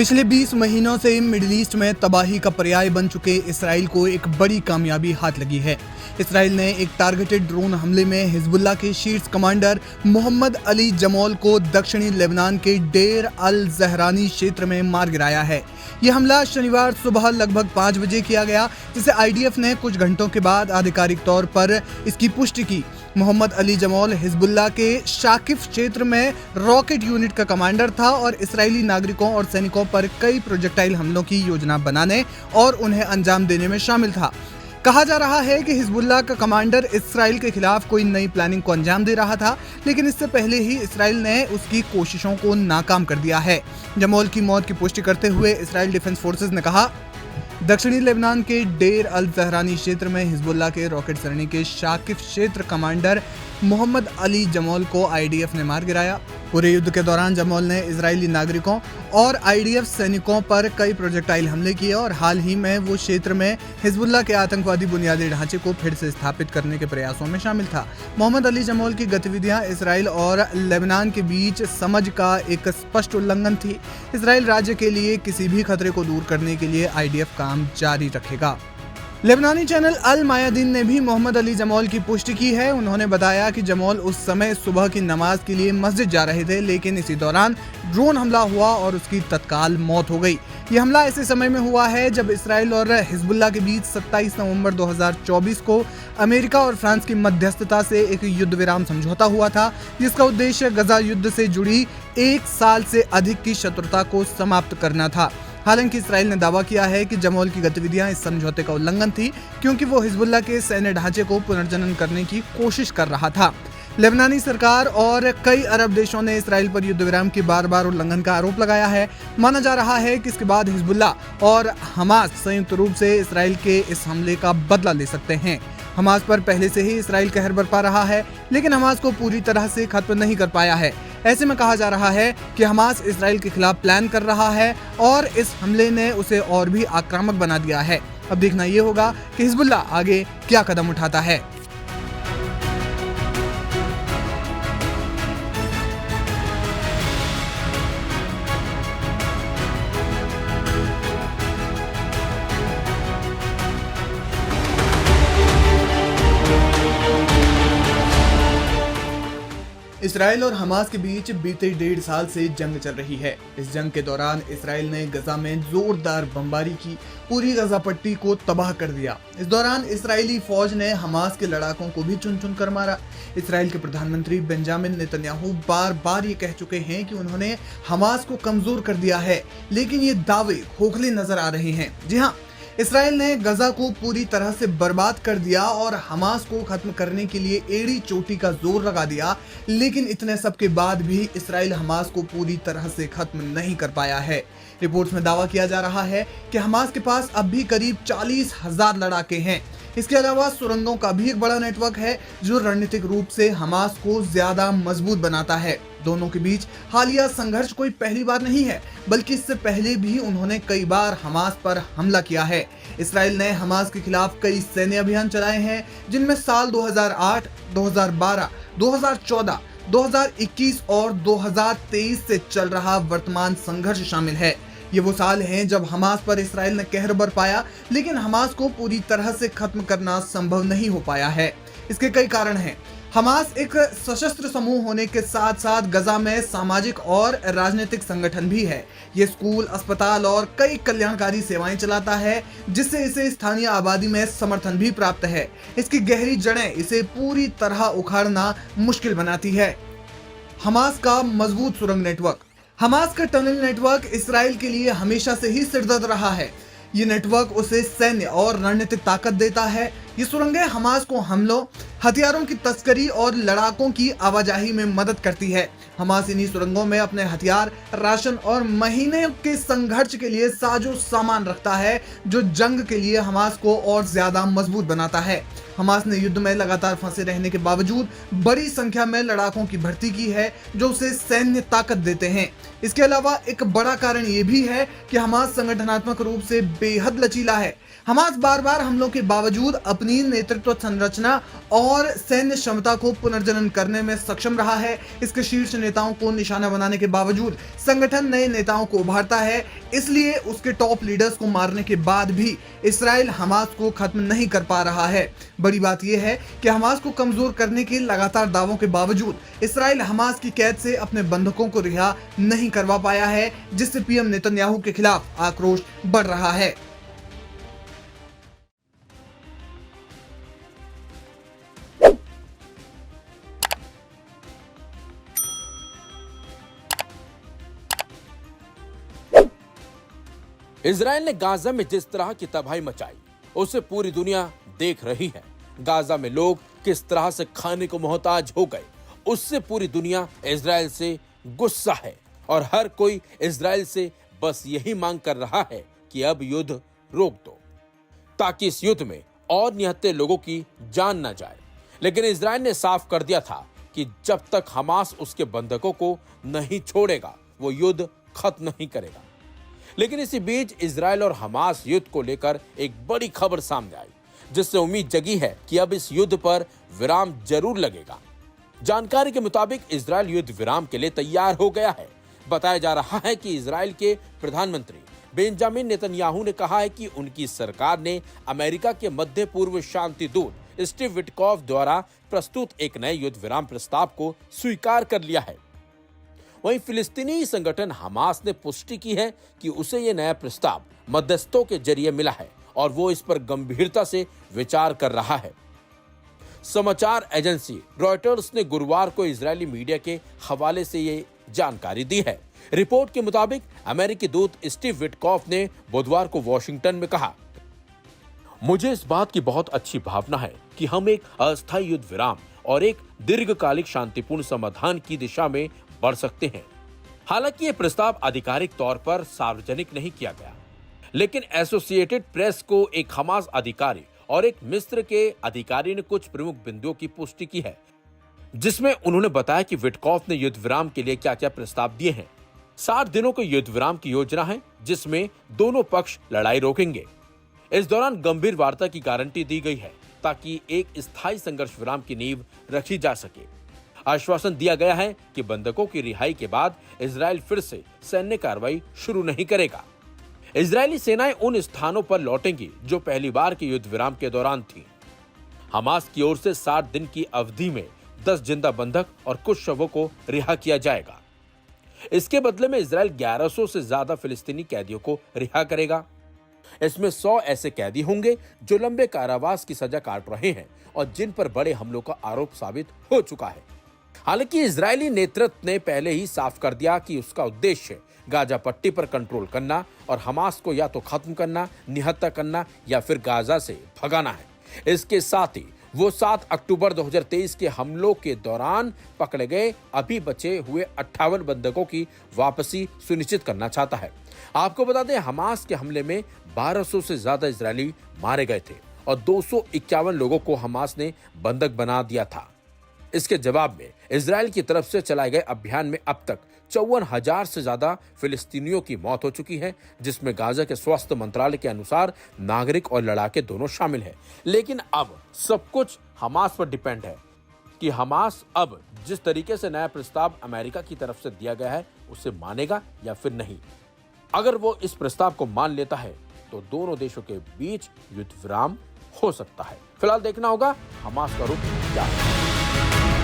पिछले 20 महीनों से मिडिल ईस्ट में तबाही का पर्याय बन चुके इसराइल को एक बड़ी कामयाबी हाथ लगी है। इसराइल ने एक टारगेटेड ड्रोन हमले में हिजबुल्लाह के शीर्ष कमांडर मोहम्मद अली जमौल को दक्षिणी लेबनान के डेर अल जहरानी क्षेत्र में मार गिराया है। यह हमला शनिवार सुबह लगभग 5 बजे किया गया, जिसे आईडीएफ ने कुछ घंटों के बाद आधिकारिक तौर पर इसकी पुष्टि की। मोहम्मद अली जमौल हिजबुल्लाह के शाकिफ क्षेत्र में रॉकेट यूनिट का कमांडर था और इस्राएली नागरिकों और सैनिकों पर कई प्रोजेक्टाइल हमलों की योजना बनाने और उन्हें अंजाम देने में शामिल था। कहा जा रहा है कि हिजबुल्लाह का कमांडर इसराइल के खिलाफ कोई नई प्लानिंग को अंजाम दे रहा था, लेकिन इससे पहले ही इसराइल ने उसकी कोशिशों को नाकाम कर दिया है। जमौल की मौत की पुष्टि करते हुए इसराइल डिफेंस फोर्सेस ने कहा, दक्षिणी लेबनान के डेर अल जहरानी क्षेत्र में हिजबुल्लाह के रॉकेट सरणी के शाकिफ क्षेत्र कमांडर मोहम्मद अली जमौल को आईडीएफ ने मार गिराया। पूरे युद्ध के दौरान जमौल ने इजरायली नागरिकों और आईडीएफ सैनिकों पर कई प्रोजेक्टाइल हमले किए और हाल ही में वो क्षेत्र में हिजबुल्लाह के आतंकवादी बुनियादी ढांचे को फिर से स्थापित करने के प्रयासों में शामिल था। मोहम्मद अली जमौल की गतिविधियां इसराइल और लेबनान के बीच समझ का एक स्पष्ट उल्लंघन थी। इसराइल राज्य के लिए किसी भी खतरे को दूर करने के लिए आईडीएफ काम जारी रखेगा। लेबनानी चैनल अल मायादीन ने भी मोहम्मद अली जमौल की पुष्टि की है। उन्होंने बताया कि जमौल उस समय सुबह की नमाज के लिए मस्जिद जा रहे थे, लेकिन इसी दौरान ड्रोन हमला हुआ और उसकी तत्काल मौत हो गई। यह हमला ऐसे समय में हुआ है जब इसराइल और हिजबुल्लाह के बीच 27 नवंबर 2024 को अमेरिका और फ्रांस की मध्यस्थता से एक युद्ध विराम समझौता हुआ था, जिसका उद्देश्य गजा युद्ध से जुड़ी 1 साल से अधिक की शत्रुता को समाप्त करना था। हालांकि इसराइल ने दावा किया है कि जमौल की गतिविधियां इस समझौते का उल्लंघन थी, क्योंकि वो हिजबुल्लाह के सैन्य ढांचे को पुनर्जनन करने की कोशिश कर रहा था। लेबनानी सरकार और कई अरब देशों ने इसराइल पर युद्ध विराम के बार उल्लंघन का आरोप लगाया है। माना जा रहा है कि इसके बाद हिजबुल्लाह और हमास संयुक्त रूप से इसराइल के इस हमले का बदला ले सकते हैं। हमास पर पहले से ही इसराइल कहर बरपा रहा है, लेकिन हमास को पूरी तरह से खत्म नहीं कर पाया है। ऐसे में कहा जा रहा है कि हमास इसराइल के खिलाफ प्लान कर रहा है और इस हमले ने उसे और भी आक्रामक बना दिया है। अब देखना ये होगा कि हिजबुल्लाह आगे क्या कदम उठाता है। इसराइल और हमास के बीच बीते 1.5 साल से जंग चल रही है। इस जंग के दौरान इसराइल ने गजा में जोरदार बमबारी की, पूरी गजा पट्टी को तबाह कर दिया। इस दौरान इसराइली फौज ने हमास के लड़ाकों को भी चुन चुन कर मारा। इसराइल के प्रधानमंत्री बेंजामिन नेतन्याहू बार ये कह चुके हैं कि उन्होंने हमास को कमजोर कर दिया है, लेकिन ये दावे खोखले नजर आ रहे हैं। जी हाँ, इसराइल ने गजा को पूरी तरह से बर्बाद कर दिया और हमास को खत्म करने के लिए एड़ी चोटी का जोर लगा दिया, लेकिन इतने सब के बाद भी इसराइल हमास को पूरी तरह से खत्म नहीं कर पाया है। रिपोर्ट्स में दावा किया जा रहा है कि हमास के पास अब भी करीब 40,000 लड़ाके हैं। इसके अलावा सुरंगों का भी एक बड़ा नेटवर्क है, जो रणनीतिक रूप से हमास को ज्यादा मजबूत बनाता है। दोनों के बीच हालिया संघर्ष कोई पहली बार नहीं है, बल्कि इससे पहले भी उन्होंने कई बार हमास पर हमला किया है। इसराइल ने हमास के खिलाफ कई सैन्य अभियान चलाए हैं, जिनमें साल 2008, 2012, 2014, 2021 और 2023 से चल रहा वर्तमान संघर्ष शामिल है। ये वो साल हैं जब हमास पर इसराइल ने कहर बरपाया, लेकिन हमास को पूरी तरह से खत्म करना संभव नहीं हो पाया है। इसके कई कारण हैं। हमास एक सशस्त्र समूह होने के साथ साथ गजा में सामाजिक और राजनीतिक संगठन भी है। ये स्कूल, अस्पताल और कई कल्याणकारी सेवाएं चलाता है, जिससे इसे स्थानीय आबादी में समर्थन भी प्राप्त है। इसकी गहरी जड़ें इसे पूरी तरह उखाड़ना मुश्किल बनाती है। हमास का मजबूत सुरंग नेटवर्क। हमास का टनल नेटवर्क इसराइल के लिए हमेशा से ही सिरदर्द रहा है। ये नेटवर्क उसे सैन्य और रणनीतिक ताकत देता है। ये सुरंगें हमास को हमलों, हथियारों की तस्करी और लड़ाकों की आवाजाही में मदद करती है। हमास इन्हीं सुरंगों में अपने हथियार, राशन और महीने के संघर्ष के लिए साजो सामान रखता है, जो जंग के लिए हमास को और ज्यादा मजबूत बनाता है। हमास ने युद्ध में लगातार फंसे रहने के बावजूद बड़ी संख्या में लड़ाकों की भर्ती की है, जो उसे सैन्य ताकत देते हैं। इसके अलावा एक बड़ा कारण ये भी है कि हमास संगठनात्मक रूप से बेहद लचीला है। हमास बार हमलों के बावजूद अपनी नेतृत्व संरचना और और सैन्य क्षमता को पुनर्जनन करने में सक्षम रहा है। इसके शीर्ष नेताओं को निशाना बनाने के बावजूद संगठन नए नेताओं को उभारता है, इसलिए उसके टॉप लीडर्स को मारने के बाद भी इसराइल हमास को खत्म नहीं कर पा रहा है। बड़ी बात यह है कि हमास को कमजोर करने के लगातार दावों के बावजूद इसराइल हमास की कैद से अपने बंधकों को रिहा नहीं करवा पाया है, जिससे पीएम नेतन्याहू के खिलाफ आक्रोश बढ़ रहा है। इजराइल ने गाजा में जिस तरह की तबाही मचाई उसे पूरी दुनिया देख रही है। गाजा में लोग किस तरह से खाने को मोहताज हो गए उससे पूरी दुनिया इजराइल से गुस्सा है और हर कोई इजराइल से बस यही मांग कर रहा है कि अब युद्ध रोक दो ताकि इस युद्ध में और निहत्थे लोगों की जान न जाए। लेकिन इजराइल ने साफ कर दिया था कि जब तक हमास उसके बंधकों को नहीं छोड़ेगा वो युद्ध खत्म नहीं करेगा। लेकिन इसी बीच इजराइल और हमास युद्ध को लेकर एक बड़ी खबर सामने आई, जिससे उम्मीद जगी है कि अब इस युद्ध पर विराम जरूर लगेगा। जानकारी के मुताबिक इजराइल युद्ध विराम के लिए तैयार हो गया है। बताया जा रहा है कि इजराइल के प्रधानमंत्री बेंजामिन नेतन्याहू ने कहा है कि उनकी सरकार ने अमेरिका के मध्य पूर्व शांति दूत स्टीव विटकॉफ द्वारा प्रस्तुत एक नए युद्ध विराम प्रस्ताव को स्वीकार कर लिया है। वहीं फिलिस्तीनी संगठन हमास ने पुष्टि की है कि उसे यह नया प्रस्ताव मध्यस्थों के जरिए मिला है और वो इस पर गंभीरता से विचार कर रहा है। समाचार एजेंसी रॉयटर्स ने गुरुवार को इजरायली मीडिया के हवाले से ये जानकारी दी है। रिपोर्ट के मुताबिक अमेरिकी दूत स्टीव विटकॉफ ने बुधवार को वॉशिंगटन में कहा, मुझे इस बात की बहुत अच्छी भावना है कि हम एक अस्थायी युद्ध विराम और एक दीर्घकालिक शांतिपूर्ण समाधान की दिशा में बढ़ सकते हैं। हालांकि यह प्रस्ताव आधिकारिक तौर पर सार्वजनिक नहीं किया गया, लेकिन एसोसिएटेड प्रेस को एक हमास अधिकारी और एक मिस्र के अधिकारी ने कुछ प्रमुख बिंदुओं की पुष्टि की है, जिसमें उन्होंने बताया कि विटकॉफ ने युद्ध विराम के लिए क्या क्या प्रस्ताव दिए हैं। 60 दिनों के युद्ध विराम की योजना है, जिसमें दोनों पक्ष लड़ाई रोकेंगे। इस दौरान गंभीर वार्ता की गारंटी दी गई है ताकि एक स्थायी संघर्ष विराम की नींव रखी जा सके। आश्वासन दिया गया है कि बंधकों की रिहाई के बाद इजराइल फिर से सैन्य कार्रवाई शुरू नहीं करेगा। इजरायली सेनाएं उन स्थानों पर लौटेंगी जो पहली बार के युद्ध विराम के दौरान थी। हमास की ओर से 60 दिन की अवधि में 10 जिंदा बंधक और कुछ शवों को रिहा किया जाएगा। इसके बदले में इजराइल 1100 से ज्यादा फिलिस्तीनी कैदियों को रिहा करेगा। इसमें 100 ऐसे कैदी होंगे जो लंबे कारावास की सजा काट रहे हैं और जिन पर बड़े हमलों का आरोप साबित हो चुका है। हालांकि इजरायली नेतृत्व ने पहले ही साफ कर दिया कि उसका उद्देश्य गाजा पट्टी पर कंट्रोल करना और हमास को या तो खत्म करना, निहत्था करना या फिर गाजा से भगाना है। इसके साथ ही वो 7 अक्टूबर 2023 के हमलों के दौरान पकड़े गए अभी बचे हुए 58 बंधकों की वापसी सुनिश्चित करना चाहता है। आपको बता दें, हमास के हमले में 1200 से ज्यादा इजरायली मारे गए थे और 251 लोगों को हमास ने बंधक बना दिया था। इसके जवाब में इजराइल की तरफ से चलाए गए अभियान में अब तक 54,000 से ज्यादा फिलिस्तीनियों की मौत हो चुकी है, जिसमें गाजा के स्वास्थ्य मंत्रालय के अनुसार नागरिक और लड़ाके दोनों शामिल हैं। लेकिन अब सब कुछ हमास पर डिपेंड है कि हमास अब जिस तरीके से नया प्रस्ताव अमेरिका की तरफ से दिया गया है उसे मानेगा या फिर नहीं। अगर वो इस प्रस्ताव को मान लेता है तो दोनों देशों के बीच युद्ध विराम हो सकता है। फिलहाल देखना होगा हमास का रुख क्या है।